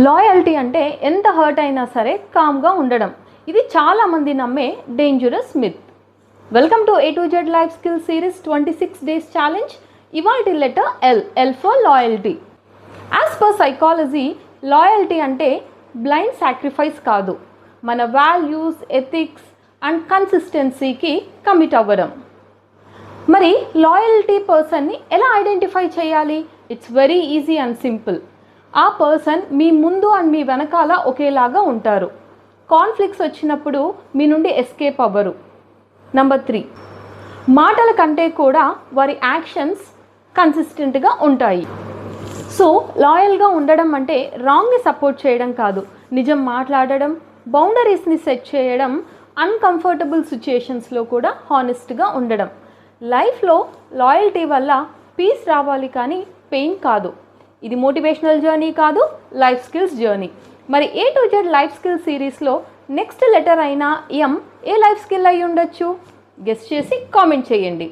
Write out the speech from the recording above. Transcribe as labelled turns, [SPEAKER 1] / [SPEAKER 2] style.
[SPEAKER 1] Loyalty అంటే ఎంత hurt అయినా సరే కామ్గా ఉండడం. ఇది చాలామంది నమ్మే dangerous myth. Welcome to A to Z life skill series 26 days challenge. ఇవాల్టి letter L for loyalty. As per psychology, loyalty అంటే బ్లైండ్ సాక్రిఫైస్ కాదు, మన వాల్యూస్, ఎథిక్స్ అండ్ కన్సిస్టెన్సీకి కమిట్ అవ్వడం. మరి లాయల్టీ పర్సన్ని ఎలా ఐడెంటిఫై చేయాలి? It's very easy and simple. ఆ పర్సన్ మీ ముందు అండ్ మీ వెనకాల ఒకేలాగా ఉంటారు. కాన్ఫ్లిక్ట్స్ వచ్చినప్పుడు మీ నుండి ఎస్కేప్ అవ్వరు. నెంబర్ 3, మాటల కంటే కూడా వారి యాక్షన్స్ కన్సిస్టెంట్గా ఉంటాయి. సో లాయల్గా ఉండడం అంటే రాంగ్ని సపోర్ట్ చేయడం కాదు, నిజం మాట్లాడడం, బౌండరీస్ని సెట్ చేయడం, అన్కంఫర్టబుల్ సిచ్యుయేషన్స్లో కూడా హానెస్ట్గా ఉండడం. లైఫ్లో లాయల్టీ వల్ల పీస్ రావాలి కానీ పెయిన్ కాదు. ఇది మోటివేషనల్ జర్నీ కాదు, లైఫ్ స్కిల్స్ జర్నీ. మరి A to Z life skill సిరీస్లో నెక్స్ట్ లెటర్ అయిన M ఏ లైఫ్ స్కిల్ అయి ఉండొచ్చు? గెస్ చేసి కామెంట్ చేయండి.